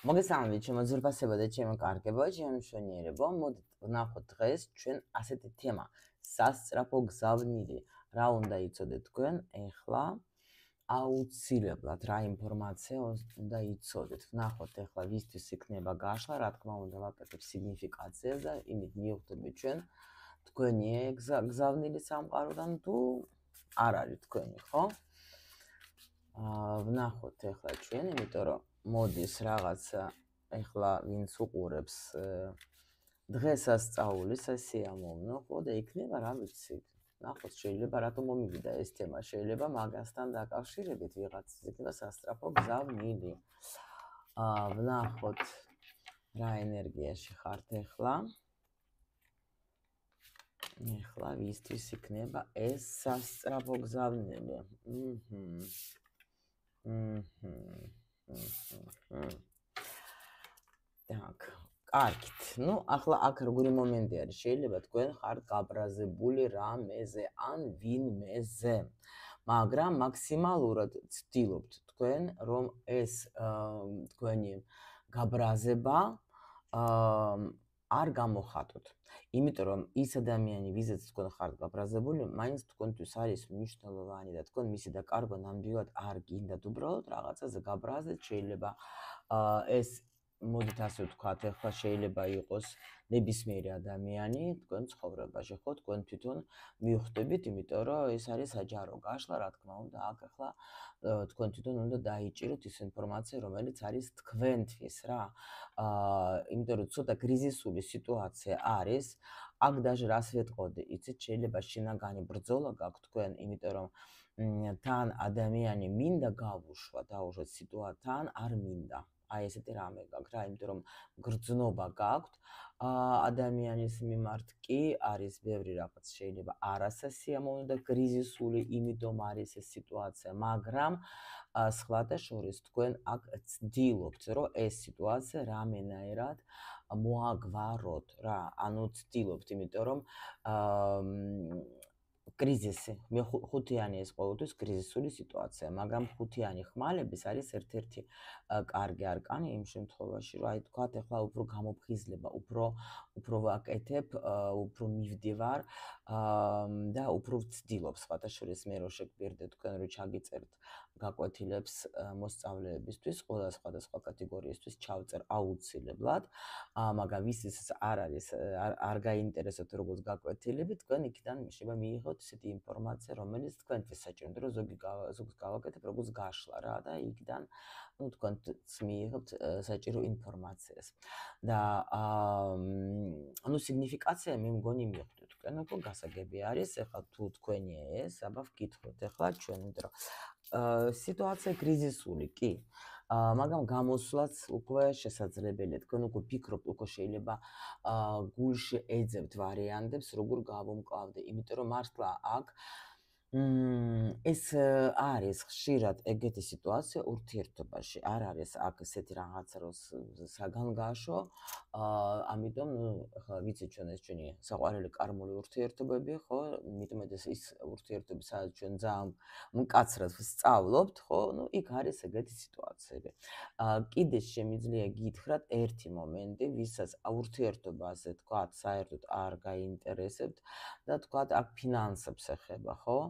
მოგესალმებით, ჩემო ძვირფასებო და ჩემო კარგებო, ჩემო მშვენიერებო. მოდით ვნახოთ დღეს ჩვენ ასეთი თემა, სასწრაფო გზავნილი. რა უნდა იცოდეთ თქვენ? ეხლა აუცილებლად რა ინფორმაცია უნდა იცოდეთ. ვნახოთ ეხლა ვისთვის იქნება გაშლა, რა თქმა უნდა, ვაკეთებ სიგნიფიკაციას და იმით მივხვდებით ჩვენ თქვენი გზავნილი სამყაროდან თუ არ არის თქვენი, ხო? ვნახოთ ეხლა ჩვენ, იმიტომ რომ მოდის რაღაცა ეხლა ვინც უყურებს დღესასწაული სასიამოვნო, ხო და იქნება რა ვიცი. ნახოთ შეიძლება რატომ მომივიდა ეს თემა, შეიძლება მაგასთან დაკავშირებით ვიღაც იქნება სასწრაფო გზავნილი. ვნახოთ რა ენერგიაში ხართ ეხლა. ეხლა ვისთვის იქნება ეს სასწრაფო გზავნილი. Так, კარგით. Ну, ახლა აქ როგორი მომენტი არის? შეიძლება თქვენ ხართ გაბრაზებული რამეზე ან ვინმეზე. მაგრამ მაქსიმალურად ცდილობთ თქვენ, რომ ეს თქვენი გაბრაზება არ გამოხატოთ. იმიტომ რომ ის ადამიანი, ვიზაც თქვენ ხართ გაბრაზებული, მაინც თქვენთვის არის მნიშვნელოვანი და თქვენ მისი დაკარგვა ნამდვილად არ გინდათ. უბრალოდ რაღაცაზე გაბრაზეთ, შეიძლება ეს მოდით ასე ვთქვათ, ეხლა შეიძლება იყოს ნებისმიერი ადამიანი თქვენ ცხოვრებაში, ხო, თქვენ თვითონ მივხვდებით, იმიტომ რომ ეს არის საჯარო გაშლა, რა თქმა უნდა, აქ ეხლა თქვენ თვითონ უნდა დაიჭიროთ ის ინფორმაცია, რომელიც არის თქვენთვის რა. იმიტომ რომ ცოტა კრიზისული სიტუაცია არის, აქ даже რას ვეტყოდი, იცით, შეიძლება შინაგანი ბრძოლა გაქვთ თქვენ, იმიტომ რომ თან ადამიანი მინდა გავუშვა, დაუშვათ სიტუაცია, თან არ მინდა. აი ესეთი რამე გაქვს რა, იმიტომ რომ გრძნობა გაქვთ ადამიანის მიმართ კი არის ბევრი რაღაც შეიძლება არასასიამოვნო და კრიზისული, იმიტომ არის ეს სიტუაცია, მაგრამ სხვათა შორის თქვენ აქ ცდილობთ, რომ ეს სიტუაცია რამენაირად მოაგვაროთ რა, ანუ ცდილობთ, იმიტომ რომ კრიზისი, მე ხუთიანი ეს ყოველთვის კრიზისული სიტუაცია, მაგრამ ხუთიანი ხმალების არის ერთ-ერთი კარგი არკანი იმ შემთხვევაში, რომ აი თქვათ, ეხლა უფრო გამოფხიზლება, უფრო ვაკეთებ, უფრო მივდივარ და უფრო ვცდილობ სხვათა შორის მე რო შეგბირდე თქვენ რო ჩაგიწერთ გაკვეთილებს მოსწავლეებისთვის, ყველა სხვადასხვა კატეგორიისთვის ჩავწერ აუცილებლად, მაგრამ ვისაც არ არის არ გაინტერესებთ როგორც გაკვეთილები, თქვენ იქიდან შეიძლება მიიღოთ ისეთი ინფორმაცია, რომელიც თქვენთვის საჭირო, რომ ზოგს გავაკეთებ როგორც გაშლა რა და იქიდან ну თქვენც მიიღებთ საჭირო ინფორმაციას. და ანუ სიგნიფიკაცია მე მგონი მივხვდით თქვენ, უფრო გასაგები არის, ეხლა თუ თქვენი ეს, აბა ვკითხოთ ეხლა ჩვენ, იმიტომ რომ სიტუაცია კრიზისული კი, მაგრამ გამოსვლაც უკვე შესაძლებელია. თქვენ უკვე ფიქრობთ, უკვე შეიძლება გულში ეძებთ ვარიანტებს, როგორ გავუმკლავდე, იმიტომ რომ მართლა აქ ეს არის ხშირად ეგეთი სიტუაცია ურთიერთობაში, არ არის აქ ესეთი რაღაცა რომ საგანგაშო, ამიტომ ახლა ვიცით ჩვენ ეს ჩვენი საყვარელი კარმული ურთიერთობები, ხო? იმიტომ ის ურთიერთობები, სადაც ჩვენ ძალიან მკაცრად ვსწავლობთ, ხო? ну იქ არის ეგეთი სიტუაციები. კიდე შემიძლია გითხრათ ერთი მომენტი, ვისაც ურთიერთობაზე თქვათ, საერთოდ არ გაინტერესებთ და თქვათ აქ ფინანსებს ეხება, ხო?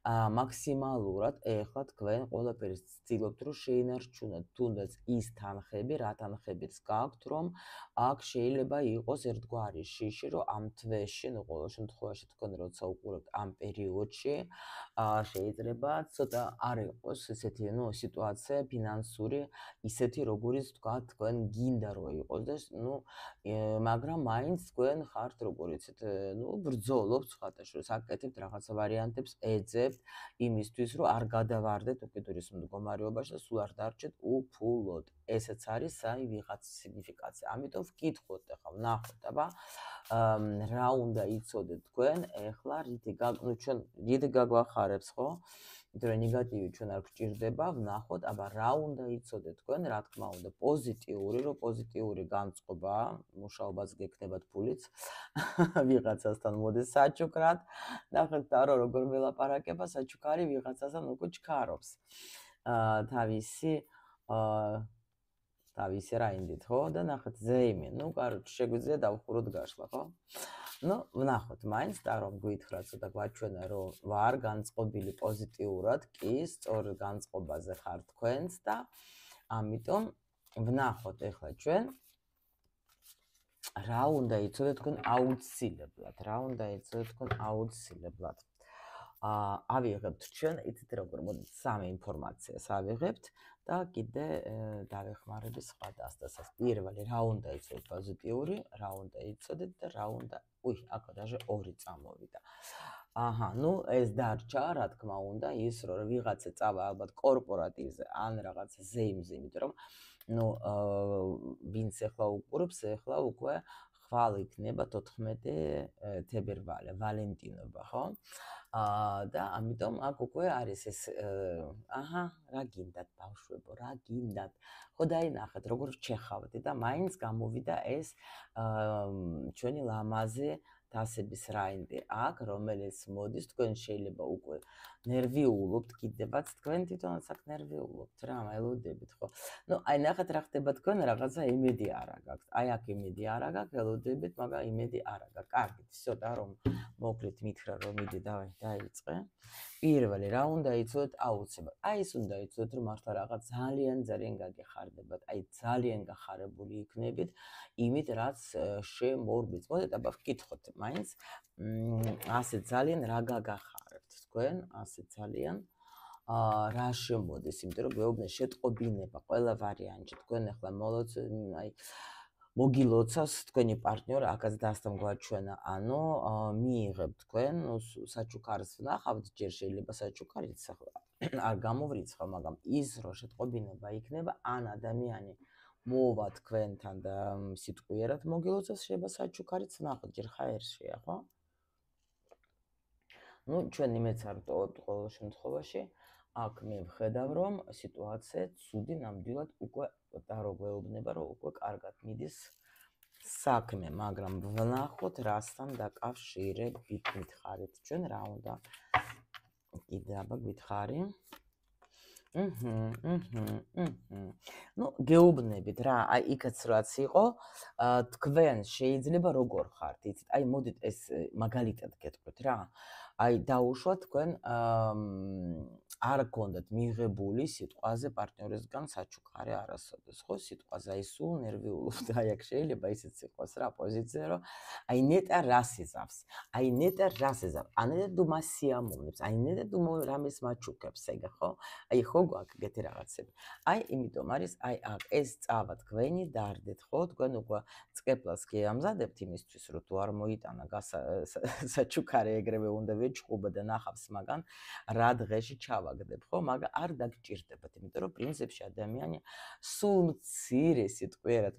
მაქსიმალურად ეხლა თქვენ ყველაფერს ცდილობთ, რომ შეინარჩუნოთ თუნდაც ის თანხები, რა თანხებიც გაქვთ, რომ აქ შეიძლება იყოს ერთგვარი შიში, რომ ამ თვეში, ну ყოველ შემთხვევაში თქვენ როცა უყურებთ ამ პერიოდში, შეიძლება ცოტა არ იყოს ესეთი, ну სიტუაცია ფინანსური ისეთი, როგორიც თქვათ, თქვენ გინდა რომ იყოს და ну მაგრამ მაინც თქვენ ხართ როგორიც, ну ბრძოლობთ სხვათა შორის, აკეთებთ რაღაცა ვარიანტებს, ეძებთ იმისთვის, რომ არ გადავარდეთ უკიდურეს მდგომარეობაში და სულ არ დარჩეთ უფულოდ. ესეც არის აი ვიღაც სიგნიფიკაცია. ამიტომ ვკითხოთ ახლა, ვნახოთ, აბა რა უნდა იცოდეთ თქვენ, ეხლა ჩვენ რითი გაგვახარებს, ხო? იმიტომ რომ ნეგატივი ჩვენ არ გვჭირდება, ვნახოთ, აბა რა უნდა იცოდეთ თქვენ, რა თქმა უნდა, პოზიტიური განწყობა, მუშაობაც გექნებათ ფულიც, ვიღაცასთან მოდის საჩუქრად, ნახეთ დარო როგორ ველაპარაკება, საჩუქარი ვიღაცასთან უკვე ჩქარობს. თავისი თავისი რაინდით, ხო? და ნახეთ ზეიმი. ნუ, კაროჩ, შეგვიძლია დავხუროთ გაშლა, ხო? ნუ, ვნახოთ მაინც და რომ გვითხრათ, ცოტა გვაჩვენა, რომ ვარ განწყობილი პოზიტიურად, კი, სწორ განწყობაზე ხარ თქვენც და ამიტომ ვნახოთ ახლა ჩვენ რა უნდა იცოდეთ თქვენ აუცილებლად, რა უნდა იცოდეთ თქვენ აუცილებლად. ავიღებთ ჩვენ, იცით როგორ, მოდით სამი ინფორმაციას ავიღებთ და კიდე დავეხმარებით სხვა დასტასას. პირველი, რა უნდა იცოდეთ პოზიტიური, რა უნდა იცოდეთ და რა უნდა, აქ დაჟე ორი წამოვიდა. ნუ ეს დარჩა, რა თქმა უნდა, ის რომ ვიღაცა წავა ალბათ კორპორატივზე ან რაღაც ზეიმზე, იმიტომ რომ ნუ ვინც ახლა უყურებს, ახლა უკვე ხვალ იქნება 14 თებერვალე, ვალენტინობა, ხო? და ამიტომ აქ უკვე არის ეს რა გინდათ ბავშვებო, რა გინდათ? ხო დაინახეთ, როგორ ჩეხავდი და მაინც გამოვიდა ეს ჩვენი ლამაზი დასების რაინდი აქ, რომელიც მოდის, თქვენ შეიძლება უკვე ნერვიულობთ კიდევაც, თქვენ თვითონაც აქ ნერვიულობთ რა, ელოდებით, ხო? ნუ, აი ნახეთ რა ხდება თქვენ, რაღაცა იმედი არ აქვს. აი აქ იმედი არ აქვს, ელოდებით, მაგრამ იმედი არ აქვს. კარგით, ცოტა რომ მოკლედ მითხრა რომ მიდი დაიწყე. პირველი, რა უნდა იცოდეთ აუცილებლად. აი ის უნდა იცოდეთ, რომ მართლა რაღაც ძალიან გაგეხარდებათ, აი ძალიან გახარებული იქნებით იმით, რაც შემორბიც. მოდით აბა ვკითხოთ მაინც, ასე ძალიან რა გაგახარებთ თქვენ, ასე ძალიან რა შემოდის, იმიტომ რომ გეუბნე შეტყობინება ყველა ვარიანტში თქვენ ახლა აი მოგილოცავს თქვენი პარტნიორი, აქაც დასთან გვაჩვენა, ანუ მიიღებთ თქვენ, საჩუქარს ვნახავთ, ჯერ შეიძლება საჩუქარიც არ გამოვრიცხავ, მაგრამ ის რომ შეტყობინება იქნება, ან ადამიანი მოვა თქვენთან და სიტყვიერად მოგილოცავს, შეიძლება საჩუქარიც ვნახოთ, ჯერ ხაერშია, ხო? ნუ ჩვენ იმეც არ ვტოვებთ ყოველ შემთხვევაში, აქ მე ვხედავ, რომ სიტუაცია ცუდი ნამდვილად უკვე და რო გვეუბნება, რომ უკვე კარგად მიდის საქმე, მაგრამ ვნახოთ რასთან დაკავშირებით მითხარით ჩვენ რა უნდა კიდე აბა გითხარი. ნუ გეუბნებით რა, აი იქაც რაც იყო, თქვენ შეიძლება როგორ ხართ, იცით? აი მოდით ეს მაგალითად გეტყვით რა. აი დაუშვათ თქვენ არ გქონდათ მიღებული სიტყვაზე პარტნიორისგან საჩუქარი არასოდეს, ხო? სიტყვაზე აი სულ ნერვიულობთ, აი აქ შეიძლება ისიც იყოს რა პოზიცია, რომ აი ნეტა რას იზავს, აი ნეტა რას იზავს, ან ნეტა თუ მას სიამოვნებს, აი ნეტა თუ რამეს მაჩუქებს, ეგ ხო? აი ხო გვაქვს ეგეთი რაღაცები. აი იმიტომ არის, აი აქ ეს წავა თქვენი დარდეთ, ხო? თქვენ უკვე წყეპლას კი ამზადებთ იმისთვის, რომ თუ არ მოიტანა საჩუქარი ეგრევე უნდა ვეჭყობა და ნახავს მაგან რა დღეში ჩავაგდებ, ხო? მაგრამ არ დაგჭირდებათ, იმიტომ რომ პრინციპში ადამიანი სულ მცირე სიტყვიერად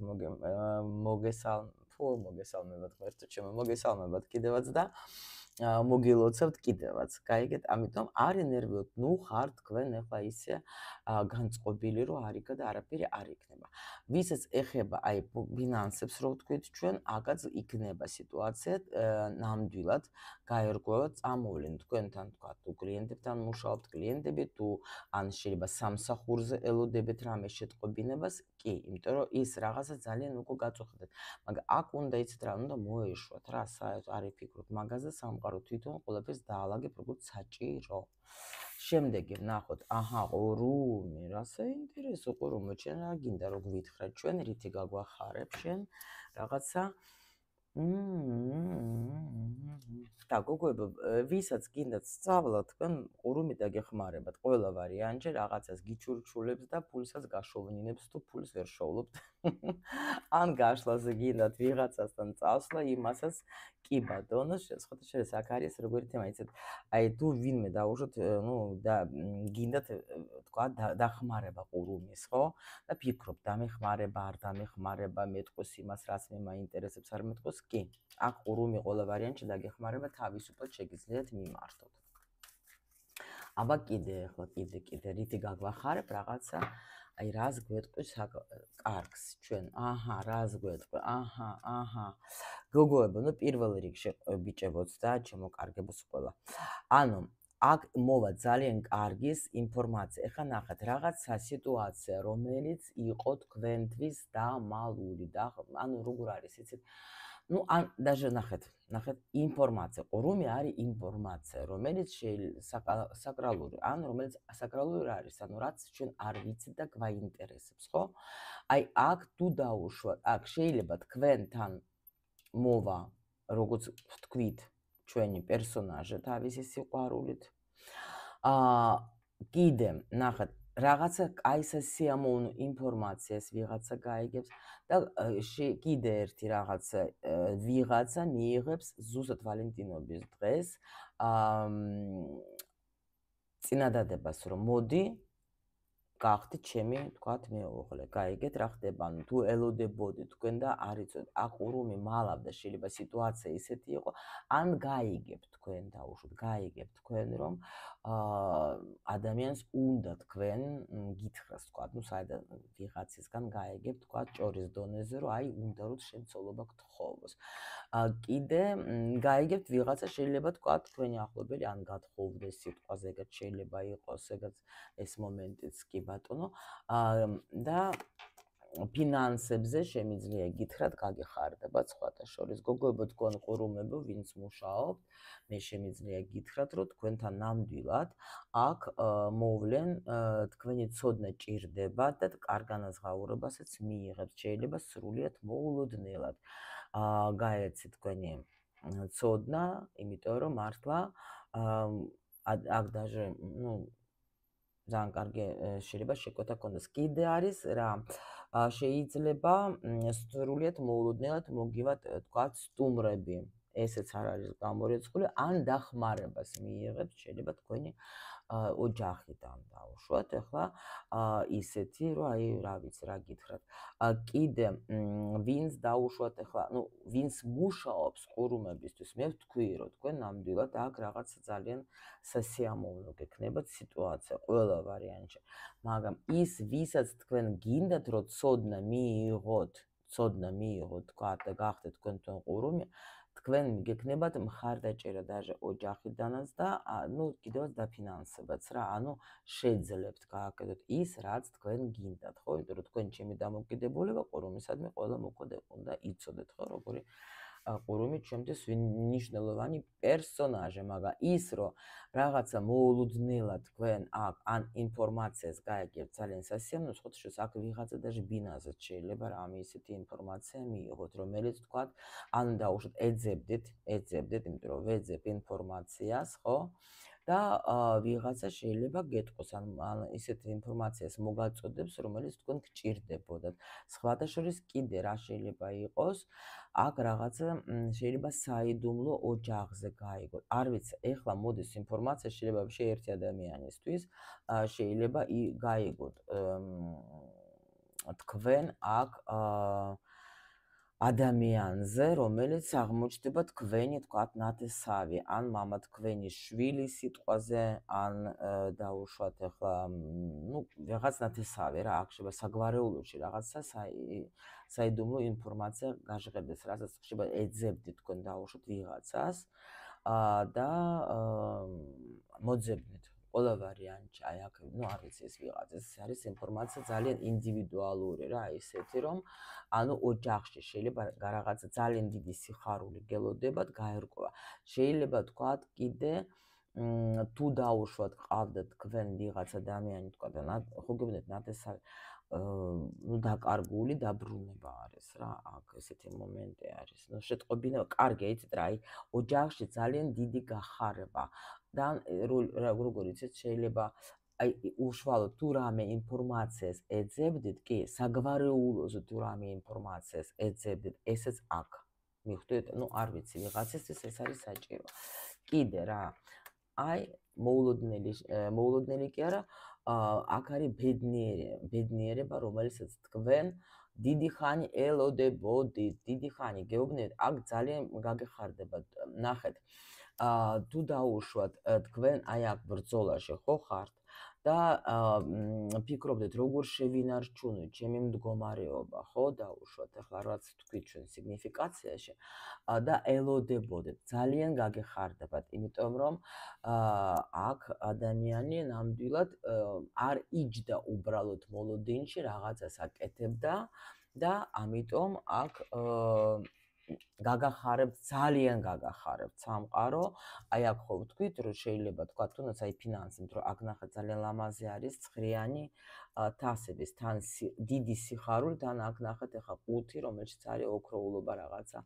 მოგესალმებათ ღმერთო ჩემო, მოგესალმებათ კიდევაც და მოგილოცავთ კიდევაც. გაიგეთ, ამიტომ არ ენერვიოთ, ნუ ხარ თქვენ ახლა ისე განწყობილი, რომ არ იქა და არაფერი არ იქნება. ვისაც ეხება აი ფინანსებს, რო ვთქვით ჩვენ, აქაც იქნება სიტუაცია ნამდვილად გაერკვევა, წამოვლენ თქვენთან, თქვა თუ კლიენტებთან მუშაობთ, კლიენტები თუ ან შეიძლება სამსახურზე ელოდებით რამე შეტყობინებას, კი, იმიტომ რომ ის რაღაცა ძალიან უკვე გაწუხდეთ. მაგრამ აქ უნდა იცით რა, უნდა მოეშვათ რა, საერთოდ არ იფიქროთ მაგაზე, სამყარო თვითონ ყველაფერს დაალაგებ როგორც საჭირო. შემდეგი ვნახოთ, ყურუმი, რა საინტერესო ყურუმი, ჩვენ რა გინდა რომ გვითხრათ ჩვენ, რითი გაგვახარებ შენ რაღაცა და გოგოებო, ვისაც გინდათ სწავლა, თქვენ ყურუმი დაგეხმარებათ ყველა ვარიანტში, რაღაცას გიჩურჩულებს და ფულსაც გაშოვნინებს თუ ფულს ვერ შოვლობთ. ან გაშლაზე გინდათ ვიღაცასთან წავსვლა, იმასაც კი ბატონო, შესაძლოა აქ არის როგორი თემა, იცით? აი თუ ვინმე დაუშვოთ, ნუ და გინდათ თქვა დახმარება ყურუმის, ხო? და ფიქრობ, დამეხმარება, არ დამეხმარება, მეტყვის იმას, რაც მე მაინტერესებს, არ მეტყვის, კი. აქ ყურუმი ყველა ვარიანტში დაგეხმარება, თავისუფლად შეგიძლიათ მიმართოთ. აბა კიდე რითი გაგვახარებ რაღაცა, აი რას გვეტყვის კარგს ჩვენ, რას გვეტყვი, გოგოებო, ნუ პირველ რიგში ბიჭებოც და ჩემო კარგებოს ყველა. ანუ აქ მოვა ძალიან კარგის ინფორმაცია. ეხლა ნახეთ, რაღაცა სიტუაცია, რომელიც იყო თქვენთვის დამალული და ანუ როგორ არის, იცით? ну, ან даже ნახეთ ინფორმაცია. ყურუმი არის ინფორმაცია, რომელიც საკრალური, ან რომელიც საკრალური არის, ანუ რაც ჩვენ არ ვიცით და გვაინტერესებს, ხო? აი, აქ თუ დაუშვათ, აქ შეიძლება თქვენთან მოვა, როგორც ვთქვით, ჩვენი პერსონაჟი თავისი სიყვარულით. კიდე, ნახეთ, რაღაცა კაი სასიამოვნო ინფორმაციას ვიღაცა გაიგებს და კიდე ერთი რაღაცა ვიღაცა მიიღებს ზუსტად ვალენტინობის დღეს წინადადებას, რომ მოდი გახდით ჩემი, თქვათ, მეუღლე. გაიგეთ რა ხდება, ანუ თუ ელოდებოდით თქვენ და არ იცოდეთ, აქ ყურუმი მალავდა, შეიძლება სიტუაცია ისეთი იყო, ან გაიგებთ თქვენ დაუშვათ, გაიგებთ თქვენ, რომ ადამიანს უნდა თქვენ გითხრას, თქვათ, ну, საერთოდ ვიღაცისგან გაიგებთ, თქვათ, ჭორის დონეზე, რომ აი, უნდა რომ შემცოლობა გთხოვოს. კიდე გაიგებთ ვიღაცა შეიძლება თქვათ, თქვენი ახლობელი ან გათხოვდეს სიტყვაზე, ეგაც შეიძლება იყოს, ეგაც ეს მომენტიც კი ბატონო, და ფინანსებზე შემიძლია გითხრათ, გაგეხარდებათ სხვათა შორის. გოგოებო, თქვენ ყურუმებო, ვინც მუშაობთ, მე შემიძლია გითხრათ, რომ თქვენთან ნამდვილად აქ მოვლენ თქვენი ცოდნა ჭირდებათ და კარგ განაზღაურებასაც მიიღებთ. შეიძლება სრულიად მოულოდნელად გაეცეთ თქვენი ცოდნა, იმიტომ რომ მართლა აქ даже, ну, ძალიან კარგი შეიძლება შეკვეთა გქონდეს. კიდე არის რა, შეიძლება სრულიად მოულოდნელად მოგივათ, თქვათ, სტუმრები. ესეც არ არის გამორიცხული, ან დახმარებას მიიღებთ, შეიძლება თქვენი ოჯახიდან დაუშვათ. ეხლა ისეთი, რომ აი, რა ვიცი, რა გითხრათ. კიდე ვინც დაუშვათ, ეხლა, ну, ვინც მუშაობს ყურუმებისთვის, მე ვთქვი, რომ თქვენ ნამდვილად აქ რაღაცა ძალიან სასიამოვნო გექნებათ სიტუაცია ყველა ვარიანტში. მაგრამ ის, ვისაც თქვენ გინდათ, რომ ცოდნა მიიღოთ, თქვათ და გახდეთ თქვენთან ყურუმი, თქვენ გექნებათ მხარდაჭერა даже ოჯახიდანაც და ну, კიდევაც დაფინანსებაც რა, ანუ შეძლებთ გააკეთოთ ის, რაც თქვენ გინდათ, ხო? იმიტომ რომ თქვენ ჩემი დამოკიდებულება ყურუმისადმი ყველა მოკვდე უნდა იცოდეთ, ხო, როგორი ყურუმი ჩემთვის მნიშვნელოვანი პერსონაჟი, მაგრამ ის, რომ რაღაცა მოულოდნელად თქვენ აქ ან ინფორმაციას გაიგებთ ძალიან სასიამოვნო, სხვათა შორის აქ ვიღაცა даже ბინაზეც შეიძლება რამე ისეთი ინფორმაცია მიიღოთ, რომელიც თქვათ, ან დაუშვათ ეძებდით, იმიტომ რომ ვეძებ ინფორმაციას, ხო? და ვიღაცა შეიძლება გეტყოს, ან ისეთი ინფორმაციას მოგაწოდებს, რომელიც თქვენ გჭირდებოდათ. სხვათა შორის კიდე რა შეიძლება იყოს, აქ რაღაცა შეიძლება საიდუმლო ოჯახზე გაიგოთ. არ ვიცი, ეხლა მოდის ინფორმაცია შეიძლება ერთი ადამიანისთვის შეიძლება გაიგოთ თქვენ აქ ადამიანზე, რომელიც აღმოჩნდება თქვენი, თქვათ, ნათესავი, ან მამა თქვენი შვილი სიტყვაზე, ან დაუშვათ ეხლა, ну, რაღაც ნათესავი რა, აქ შეიძლება საგვარეულოში რაღაცა საიდუმლო ინფორმაცია გაჟღერდეს, რასაც შეიძლება ეძებდით თქვენ დაუშვათ ვიღაცას და მოძებნით. ყველა ვარიანტი, აი აქ, ну, არ ვიცი ეს ვიღაცა, ეს არის ინფორმაცია ძალიან ინდივიდუალური რა, ისეთი რომ ანუ ოჯახში შეიძლება რაღაცა ძალიან დიდი სიხარული გელოდებათ, გაერკვა. შეიძლება თქვათ კიდე თუ დაუშვათ ყავდათ თქვენ ვიღაც ადამიანი, თქვათ, ხო გეუბნეთ ნათესავი, ну, დაკარგული დაბრუნება არის რა, აქ ესეთი მომენტი არის. ну, შეტყობინა კარგია, იცით რა, აი ოჯახში ძალიან დიდი გახარება და როგორ იცით, შეიძლება აი უშუალოდ თუ რამე ინფორმაციას ეძებდით, კი, საგვარეულოზე თუ რამე ინფორმაციას ეძებდით, ესეც აქ. მიხვდით? ну, არ ვიცი, ვიღაცისთვის ეს არის საჭირო. კიდე რა, აი მოულოდნელი კი არა, აქ არის ბედნიერება, რომელსაც თქვენ დიდი ხანი ელოდებოდით, დიდი ხანი გეუბნებით, აქ ძალიან გაგეხარდებათ. ნახეთ, თუ დაუშვათ თქვენ აი აქ ბრძოლაში ხო ხართ და ფიქრობდეთ როგორ შევინარჩუნოთ ჩემი მდგომარეობა, ხო, დაუშვათ ახლა რაც თქვი ჩვენ სიგნიფიკაციაში და ელოდებოდეთ, ძალიან გაგეხარდებათ, იმიტომ რომ აქ ადამიანი ნამდვილად არ იჯდა უბრალოდ მოლოდინში, რაღაცას აკეთებდა და ამიტომ აქ გაგახარებთ, ძალიან გაგახარებთ სამყარო. აი აქ ხო ვთქვით, რომ შეიძლება თქვა თუნდაც აი ფინანსით, რომ აქ ნახეთ ძალიან ლამაზი არის ცხრიანი თასების, თან დიდი სიხარული, თან აქ ნახეთ ახლა 5, რომელშიც არის ოქროულობა რაღაცა.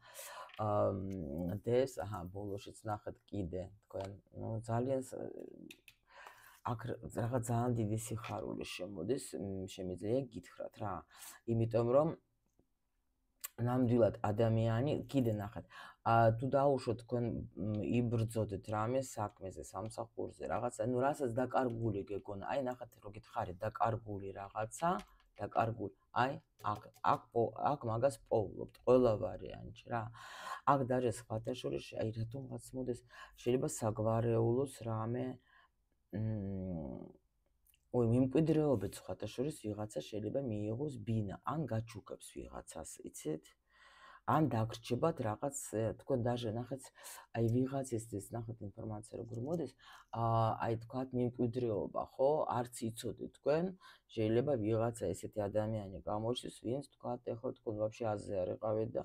დეს, ბოლოშიც ნახეთ კიდე თქვენ, ნუ ძალიან აქ რაღაც ძალიან დიდი სიხარული შემოდის, შემიძლია გითხრათ რა. იმიტომ რომ ნამდვილად ადამიანი, კიდე ნახეთ, თუ დაუშვოთ თქვენ იბრძოდეთ რამე საქმეზე, სამსახურზე, რაღაცა, ნუ რასაც დაკარგული გეგონა, აი ნახეთ რო გითხარით დაკარგული რაღაცა, დაკარგული, აი აქ მაგას პოულობთ ყველა ვარიანტში რა. აქ დაჟე სხვათა შორის აი რატომღაც მოდის შეიძლება საგვარეულოს რამე მიმკვიდრეობით სხვათა შორის ვიღაცა შეიძლება მიიღოს ბინა, ან გაჩუქებს ვიღაცას, იცით? ან დაგრჩებათ რაღაც, თქვენ დაჟე ნახეთ, აი ვიღაცისთვის ნახეთ ინფორმაცია როგორ მოდის, აი თქვათ მიმკვიდრეობა, ხო? არც იცოდეთ თქვენ, შეიძლება ვიღაცა ესეთი ადამიანი გამოჩნდეს, ვინც თქვათ, ეხლა თქვენ ვაფშე აზზე არ იყავით და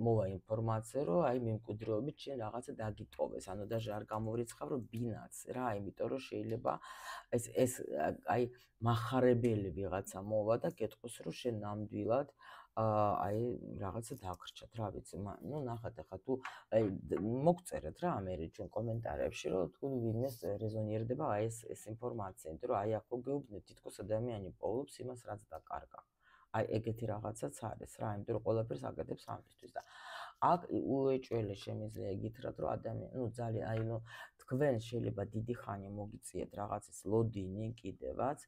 მოვა ინფორმაცია, რომ აი მიმკვიდრეობით შენ რაღაცა დაგიტოვეს, ანუ დაჟე არ გამორიცხავ, რომ ბინაც რა, იმიტომ რომ შეიძლება ეს აი מחარებელი ვიღაცა მოვა და გეტყვის, რომ შენ ნამდვილად აი რაღაცა დაგრჩათ, რა ვიცი, ნუ ნახეთ ახლა თუ აი მოგწერეთ რა ამერი ჩვენ კომენტარებში, რომ თუ ვინმეს რეზონირდება აი ეს ინფორმაცია, იმიტომ რომ აი ახლა გეუბნეთ, თითქოს ადამიანი პოულობს იმას, რაც დაკარგა. აი ეგეთი რაღაცაც არის რა, იმიტომ რომ ყველაფერს აკეთებს ამისთვის და აქ უეჭველე შემიძლია გითხრათ, რომ ადამიანი, ნუ ძალიან აი ნუ თქვენ შეიძლება დიდი ხანი მოგიწიეთ რაღაცის ლოდინი კიდევაც,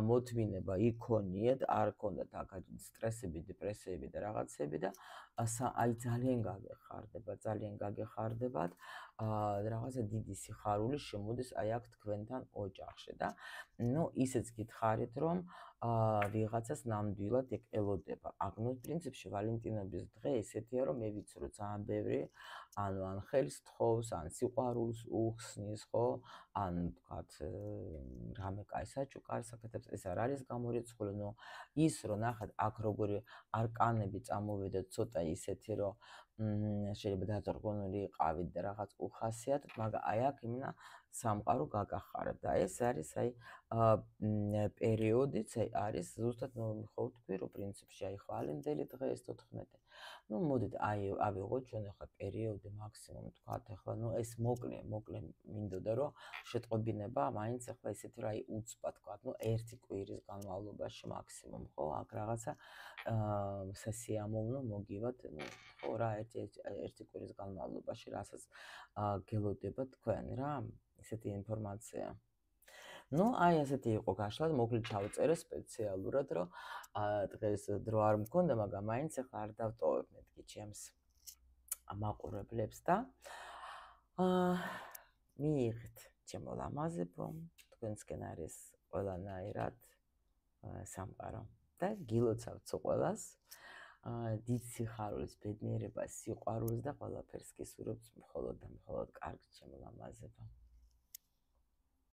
მოთმინება იქონიეთ, არ გქონდათ აქ სტრესები, დეპრესიები და რაღაცები და აი ძალიან გაგეხარდებათ, რაღაცა დიდი სიხარული შემოდის აი აქ თქვენთან ოჯახში და ნუ ისეც გითხარით, რომ ვიღაცას ნამდვილად ეკელოდება. აქ ნუ პრინციპში ვალენტინობის დღე ესეთია, რომ მე ვიცი, რომ ძალიან ბევრი ან ხელს თხოვს, ან სიყვარულს უხსნის, ხო? ან თქვათ რამე კაი საჩუქარს აკეთებს, ეს არ არის გამორიცხული, ნუ ის რომ ნახეთ აქ როგორი არკანები წამოვიდეთ, ცოტა ისეთი, რომ შეიძლება დაწორგონული იყავით და რაღაც უხასიათოთ, მაგრამ აი აქ იმენა სამყარო გაგახარებთ და ეს არის აი პერიოდიც არის ზუსტად ხო ვთქვი, რომ პრინციპში აი ხვალინდელი დღე ეს 14. ნუ მოდით აი ავიღოთ ჩვენ ახლა პერიოდი მაქსიმუმ თქვათ ახლა ნუ ეს მოკლე მინდოდა რომ შეტყობინება მაინც ახლა ისეთი რა უცბა თქვათ ნუ ერთი კვირის განმავლობაში მაქსიმუმ ხო აქ რაღაცა სასიამოვნო მოგივათ ნუ ხო რა ერთი კვირის განმავლობაში რასაც გელოდება თქვენ რა ესეთი ინფორმაცია. ნუ აი ასეთი იყო გაშლა, მოკლედ ჩავწერე სპეციალურად, რომ დღეს დრო არ მქონდა, მაგრამ მაინც ახლა არ დავტოვებ მეთქი ჩემს მაყურებლებს და მიიღეთ ჩემო ლამაზებო, თქვენსკენ არის ყველანაირად სამყარო და გილოცავთ ყველას დიდ სიხარულის, ბედნიერებას, სიყვარულს და ყველაფერს გისურვებთ მხოლოდ და მხოლოდ კარგს ჩემო ლამაზებო.